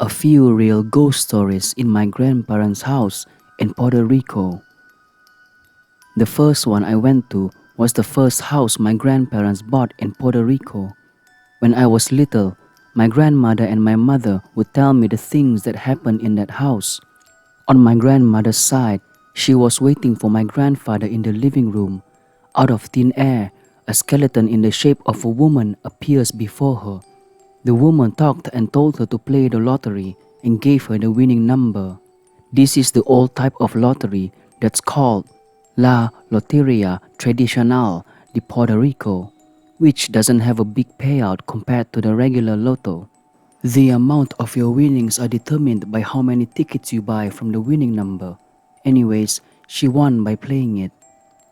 A few real ghost stories in my grandparents' house in Puerto Rico. The first one I went to was the first house my grandparents bought in Puerto Rico. When I was little, my grandmother and my mother would tell me the things that happened in that house. On my grandmother's side, she was waiting for my grandfather in the living room. Out of thin air, a skeleton in the shape of a woman appears before her. The woman talked and told her to play the lottery and gave her the winning number. This is the old type of lottery that's called La Loteria Tradicional de Puerto Rico, which doesn't have a big payout compared to the regular lotto. The amount of your winnings are determined by how many tickets you buy from the winning number. Anyways, she won by playing it.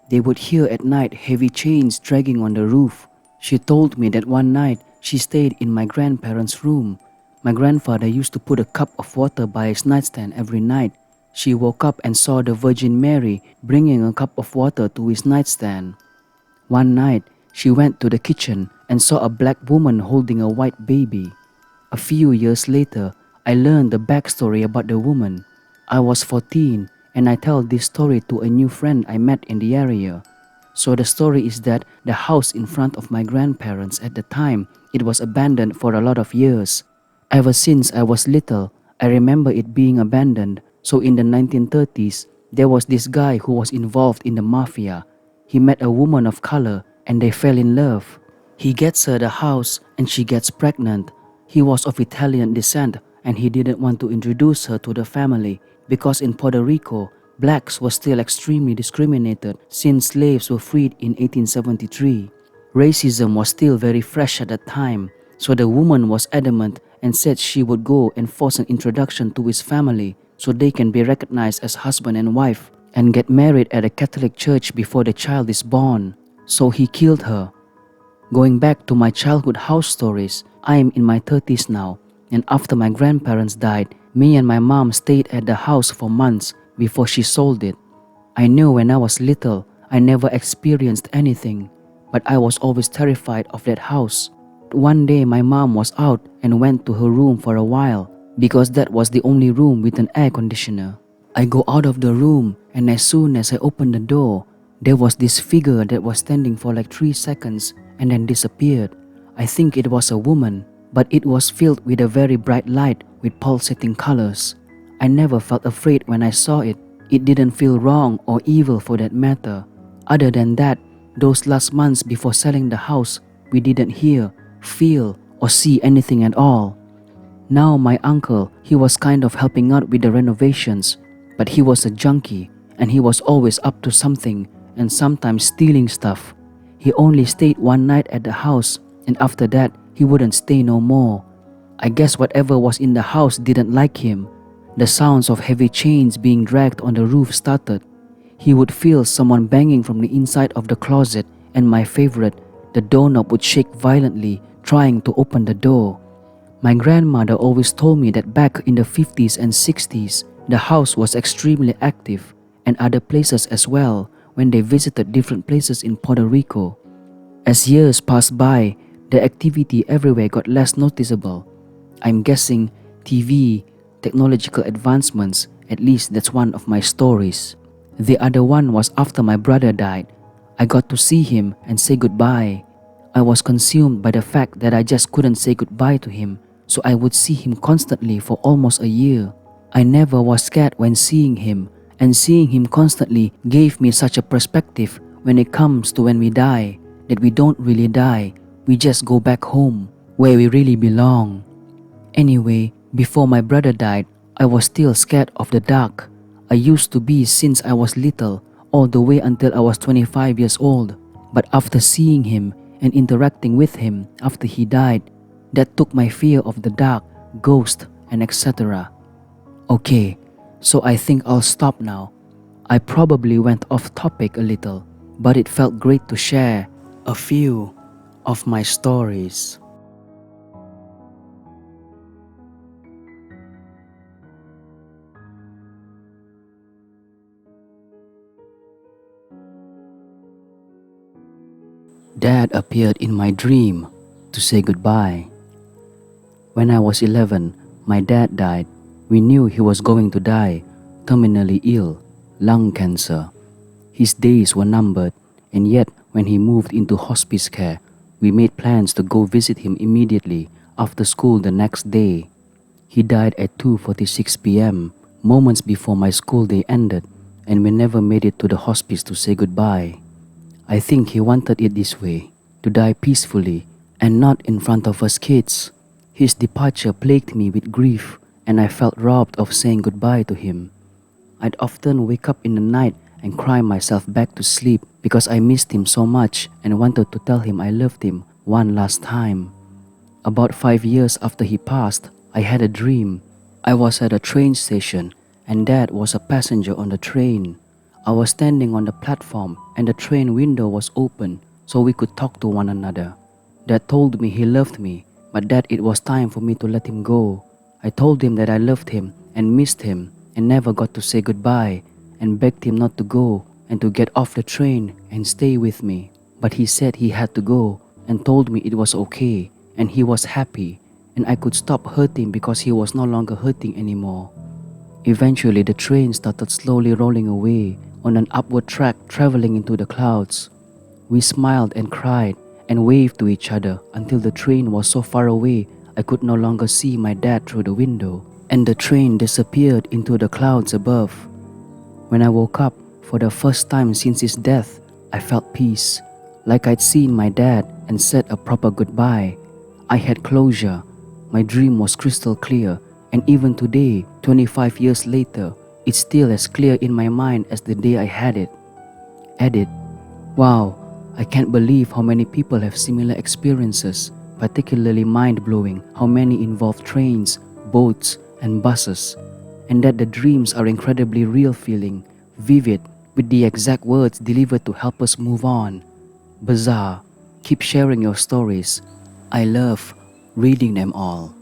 They would hear at night heavy chains dragging on the roof. She told me that one night she stayed in my grandparents' room. My grandfather used to put a cup of water by his nightstand every night. She woke up and saw the Virgin Mary bringing a cup of water to his nightstand. One night, she went to the kitchen and saw a black woman holding a white baby. A few years later, I learned the backstory about the woman. I was 14 and I tell this story to a new friend I met in the area. So the story is that the house in front of my grandparents at the time, it was abandoned for a lot of years. Ever since I was little, I remember it being abandoned. So in the 1930s, there was this guy who was involved in the mafia. He met a woman of color and they fell in love. He gets her the house and she gets pregnant. He was of Italian descent and he didn't want to introduce her to the family because in Puerto Rico, blacks were still extremely discriminated since slaves were freed in 1873. Racism was still very fresh at that time, so the woman was adamant and said she would go and force an introduction to his family so they can be recognized as husband and wife and get married at a Catholic church before the child is born. So he killed her. Going back to my childhood house stories, I am in my 30s now, and after my grandparents died, me and my mom stayed at the house for months before she sold it. I knew when I was little, I never experienced anything, but I was always terrified of that house. One day my mom was out and went to her room for a while because that was the only room with an air conditioner. I go out of the room and as soon as I opened the door, there was this figure that was standing for like 3 seconds and then disappeared. I think it was a woman, but it was filled with a very bright light with pulsating colors. I never felt afraid when I saw it. It didn't feel wrong or evil for that matter. Other than that, those last months before selling the house, we didn't hear, feel, or see anything at all. Now my uncle, he was kind of helping out with the renovations, but he was a junkie and he was always up to something and sometimes stealing stuff. He only stayed one night at the house and after that, he wouldn't stay no more. I guess whatever was in the house didn't like him. The sounds of heavy chains being dragged on the roof started. He would feel someone banging from the inside of the closet and my favorite, the doorknob would shake violently trying to open the door. My grandmother always told me that back in the 50s and 60s, the house was extremely active and other places as well when they visited different places in Puerto Rico. As years passed by, the activity everywhere got less noticeable. I'm guessing TV, technological advancements, at least that's one of my stories. The other one was after my brother died. I got to see him and say goodbye. I was consumed by the fact that I just couldn't say goodbye to him, so I would see him constantly for almost a year. I never was scared when seeing him, and seeing him constantly gave me such a perspective when it comes to when we die, that we don't really die, we just go back home, where we really belong. Anyway, before my brother died, I was still scared of the dark. I used to be since I was little, all the way until I was 25 years old. But after seeing him and interacting with him after he died, that took my fear of the dark, ghost, and etc. Okay, so I think I'll stop now. I probably went off topic a little, but it felt great to share a few of my stories. Dad appeared in my dream to say goodbye. When I was 11, My dad died. We knew he was going to die, terminally ill, lung cancer. His days were numbered, and yet when he moved into hospice care, we made plans to go visit him immediately after school the next day. He died at 2:46 p.m., moments before my school day ended, and we never made it to the hospice to say goodbye. I think he wanted it this way, to die peacefully and not in front of us kids. His departure plagued me with grief, and I felt robbed of saying goodbye to him. I'd often wake up in the night and cry myself back to sleep because I missed him so much and wanted to tell him I loved him one last time. About 5 years after he passed, I had a dream. I was at a train station and Dad was a passenger on the train. I was standing on the platform and the train window was open so we could talk to one another. Dad told me he loved me, but that it was time for me to let him go. I told him that I loved him and missed him and never got to say goodbye, and begged him not to go and to get off the train and stay with me. But he said he had to go and told me it was okay and he was happy and I could stop hurting because he was no longer hurting anymore. Eventually the train started slowly rolling away on an upward track traveling into the clouds. We smiled and cried and waved to each other until the train was so far away I could no longer see my dad through the window, and the train disappeared into the clouds above. When I woke up, for the first time since his death, I felt peace, like I'd seen my dad and said a proper goodbye. I had closure. My dream was crystal clear, and even today, 25 years later, it's still as clear in my mind as the day I had it. Edit. Wow, I can't believe how many people have similar experiences, particularly mind-blowing how many involve trains, boats, and buses, and that the dreams are incredibly real feeling, vivid, with the exact words delivered to help us move on. Bizarre. Keep sharing your stories. I love reading them all.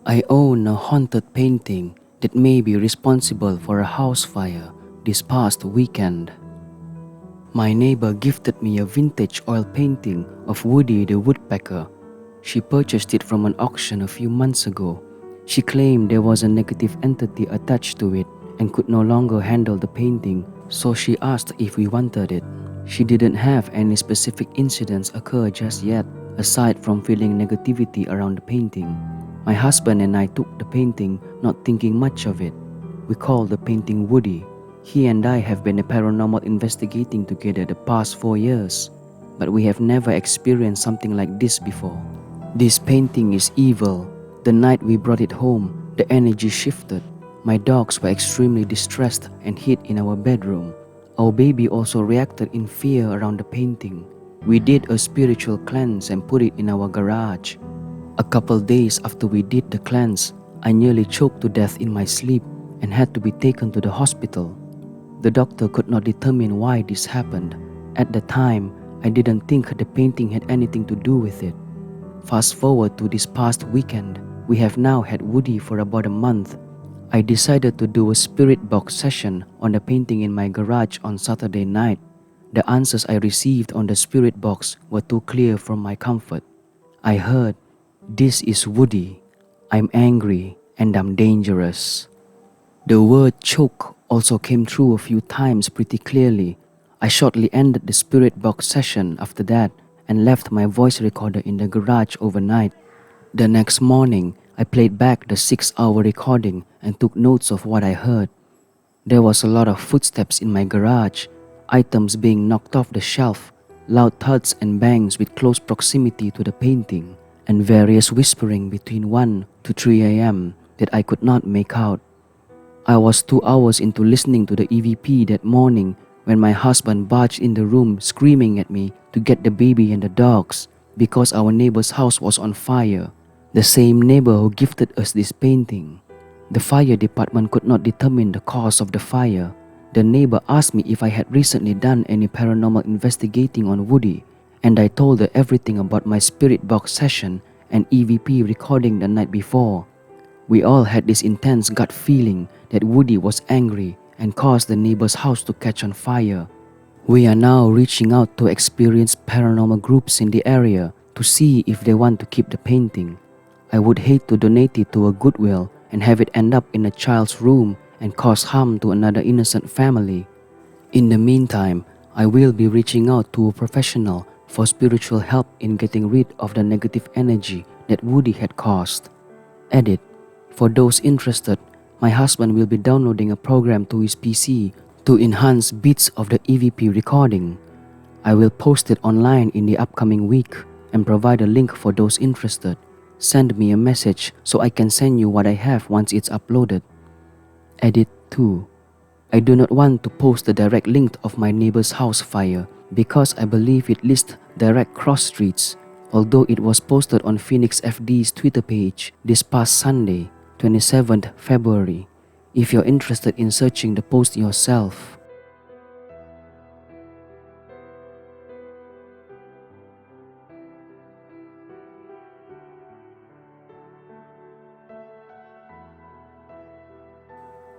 I own a haunted painting that may be responsible for a house fire this past weekend. My neighbor gifted me a vintage oil painting of Woody the Woodpecker. She purchased it from an auction a few months ago. She claimed there was a negative entity attached to it and could no longer handle the painting, so she asked if we wanted it. She didn't have any specific incidents occur just yet, aside from feeling negativity around the painting. My husband and I took the painting, not thinking much of it. We called the painting Woody. He and I have been paranormal investigating together the past 4 years, but we have never experienced something like this before. This painting is evil. The night we brought it home, the energy shifted. My dogs were extremely distressed and hid in our bedroom. Our baby also reacted in fear around the painting. We did a spiritual cleanse and put it in our garage. A couple days after we did the cleanse, I nearly choked to death in my sleep and had to be taken to the hospital. The doctor could not determine why this happened. At the time, I didn't think the painting had anything to do with it. Fast forward to this past weekend, we have now had Woody for about a month. I decided to do a spirit box session on the painting in my garage on Saturday night. The answers I received on the spirit box were too clear for my comfort. I heard, "This is Woody. I'm angry and I'm dangerous." The word choke also came through a few times pretty clearly. I shortly ended the spirit box session after that and left my voice recorder in the garage overnight. The next morning, I played back the 6-hour recording and took notes of what I heard. There was a lot of footsteps in my garage, items being knocked off the shelf, loud thuds and bangs with close proximity to the painting, and various whispering between 1 to 3 a.m. that I could not make out. I was 2 hours into listening to the EVP that morning when my husband barged in the room screaming at me to get the baby and the dogs because our neighbor's house was on fire, the same neighbor who gifted us this painting. The fire department could not determine the cause of the fire. The neighbor asked me if I had recently done any paranormal investigating on Woody, and I told her everything about my spirit box session and EVP recording the night before. We all had this intense gut feeling that Woody was angry and caused the neighbor's house to catch on fire. We are now reaching out to experienced paranormal groups in the area to see if they want to keep the painting. I would hate to donate it to a Goodwill and have it end up in a child's room and cause harm to another innocent family. In the meantime, I will be reaching out to a professional for spiritual help in getting rid of the negative energy that Woody had caused. Edit. For those interested, my husband will be downloading a program to his PC to enhance bits of the EVP recording. I will post it online in the upcoming week and provide a link for those interested. Send me a message so I can send you what I have once it's uploaded. Edit 2. I do not want to post the direct link of my neighbor's house fire because I believe it lists direct cross streets, although it was posted on Phoenix FD's Twitter page this past Sunday, 27th February. If you're interested in searching the post yourself.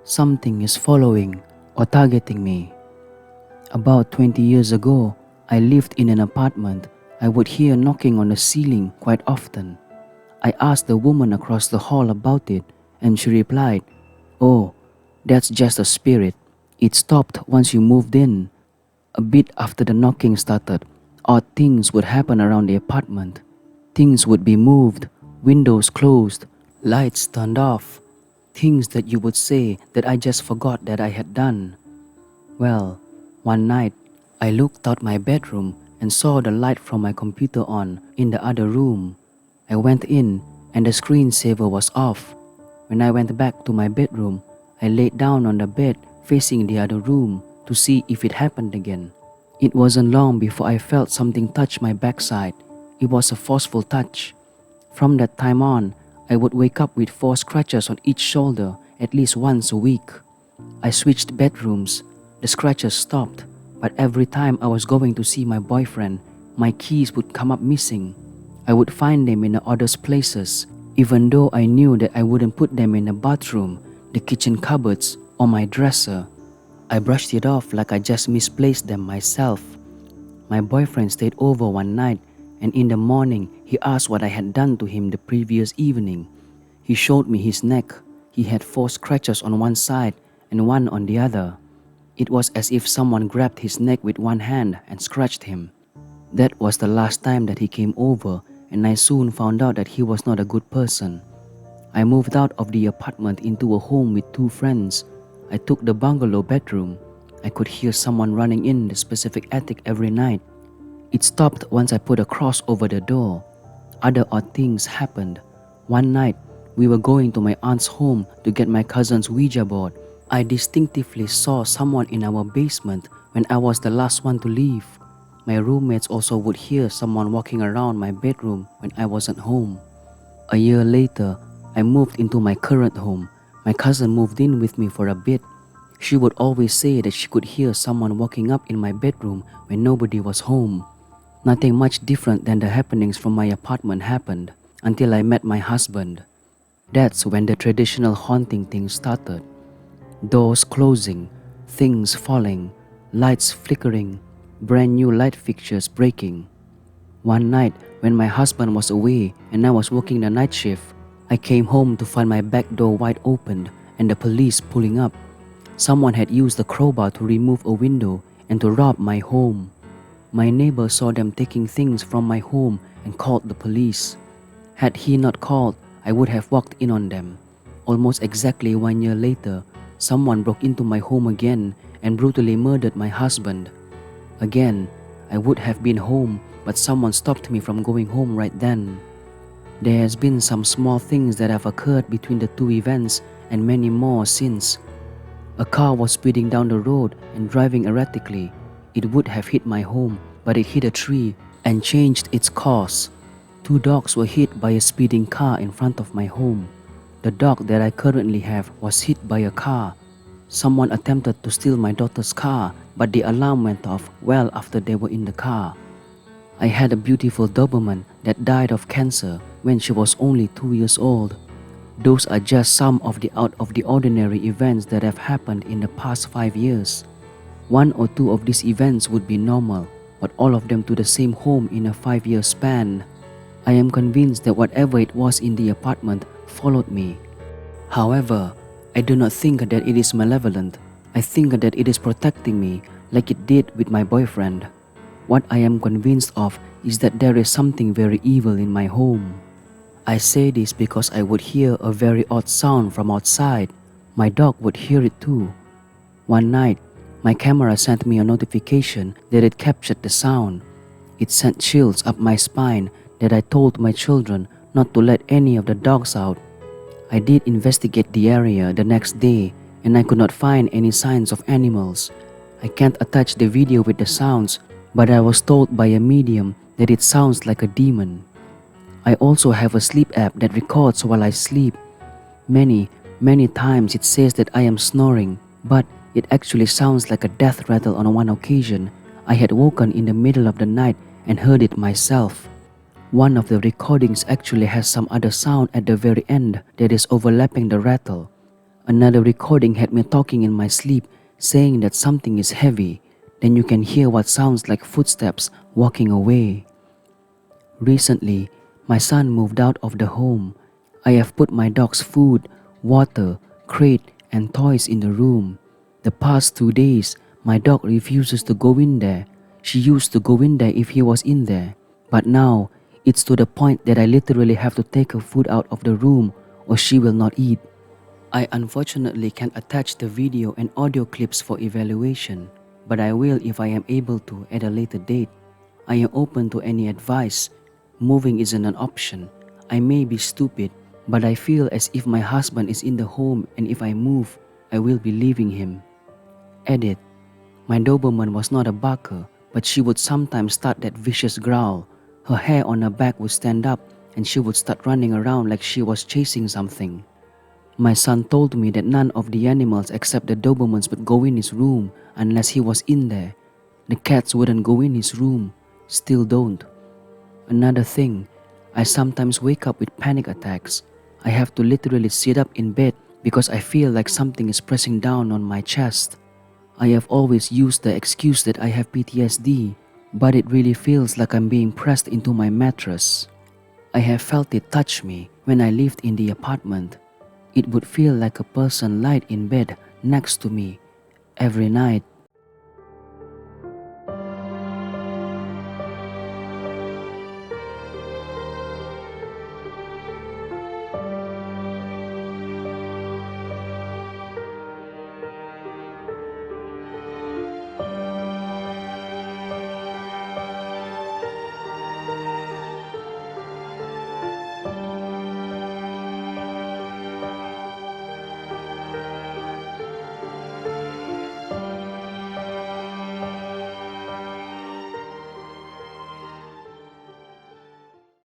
Something is following or targeting me. About 20 years ago, I lived in an apartment. I would hear knocking on the ceiling quite often. I asked the woman across the hall about it, and she replied, "Oh, that's just a spirit. It stopped once you moved in." A bit after the knocking started, odd things would happen around the apartment. Things would be moved, windows closed, lights turned off. Things that you would say that I just forgot that I had done. Well, one night, I looked out my bedroom and saw the light from my computer on in the other room. I went in and the screensaver was off. When I went back to my bedroom, I laid down on the bed facing the other room to see if it happened again. It wasn't long before I felt something touch my backside. It was a forceful touch. From that time on, I would wake up with 4 scratches on each shoulder at least once a week. I switched bedrooms. The scratches stopped, but every time I was going to see my boyfriend, my keys would come up missing. I would find them in the oddest places, even though I knew that I wouldn't put them in the bathroom, the kitchen cupboards, or my dresser. I brushed it off like I just misplaced them myself. My boyfriend stayed over one night, and in the morning he asked what I had done to him the previous evening. He showed me his neck. He had 4 scratches on one side and 1 on the other. It was as if someone grabbed his neck with one hand and scratched him. That was the last time that he came over, and I soon found out that he was not a good person. I moved out of the apartment into a home with 2 friends. I took the bungalow bedroom. I could hear someone running in the specific attic every night. It stopped once I put a cross over the door. Other odd things happened. One night, we were going to my aunt's home to get my cousin's Ouija board. I distinctively saw someone in our basement when I was the last one to leave. My roommates also would hear someone walking around my bedroom when I wasn't home. A year later, I moved into my current home. My cousin moved in with me for a bit. She would always say that she could hear someone walking up in my bedroom when nobody was home. Nothing much different than the happenings from my apartment happened until I met my husband. That's when the traditional haunting thing started. Doors closing, things falling, lights flickering, brand new light fixtures breaking. One night, when my husband was away and I was working the night shift, I came home to find my back door wide open and the police pulling up. Someone had used a crowbar to remove a window and to rob my home. My neighbor saw them taking things from my home and called the police. Had he not called, I would have walked in on them. Almost exactly 1 year later, someone broke into my home again and brutally murdered my husband. Again, I would have been home, but someone stopped me from going home right then. There has been some small things that have occurred between the 2 events and many more since. A car was speeding down the road and driving erratically. It would have hit my home, but it hit a tree and changed its course. 2 dogs were hit by a speeding car in front of my home. The dog that I currently have was hit by a car. Someone attempted to steal my daughter's car, but the alarm went off well after they were in the car. I had a beautiful Doberman that died of cancer when she was only 2 years old. Those are just some of the out of the ordinary events that have happened in the past 5 years. One or two of these events would be normal, but all of them to the same home in a 5 year span. I am convinced that whatever it was in the apartment followed me. However, I do not think that it is malevolent. I think that it is protecting me like it did with my boyfriend. What I am convinced of is that there is something very evil in my home. I say this because I would hear a very odd sound from outside. My dog would hear it too. One night, my camera sent me a notification that it captured the sound. It sent chills up my spine that I told my children not to let any of the dogs out. I did investigate the area the next day and I could not find any signs of animals. I can't attach the video with the sounds, but I was told by a medium that it sounds like a demon. I also have a sleep app that records while I sleep. Many times it says that I am snoring, but it actually sounds like a death rattle. On one occasion, I had woken in the middle of the night and heard it myself. One of the recordings actually has some other sound at the very end that is overlapping the rattle. Another recording had me talking in my sleep, saying that something is heavy. Then you can hear what sounds like footsteps walking away. Recently, my son moved out of the home. I have put my dog's food, water, crate, and toys in the room. The past 2 days, my dog refuses to go in there. She used to go in there if he was in there. But now, it's to the point that I literally have to take her food out of the room or she will not eat. I unfortunately can't attach the video and audio clips for evaluation, but I will if I am able to at a later date. I am open to any advice. Moving isn't an option. I may be stupid, but I feel as if my husband is in the home and if I move, I will be leaving him. Edit. My Doberman was not a barker, but she would sometimes start that vicious growl. Her hair on her back would stand up and she would start running around like she was chasing something. My son told me that none of the animals except the Dobermans would go in his room unless he was in there. The cats wouldn't go in his room, still don't. Another thing, I sometimes wake up with panic attacks. I have to literally sit up in bed because I feel like something is pressing down on my chest. I have always used the excuse that I have PTSD, but it really feels like I'm being pressed into my mattress. I have felt it touch me when I lived in the apartment. It would feel like a person lied in bed next to me every night.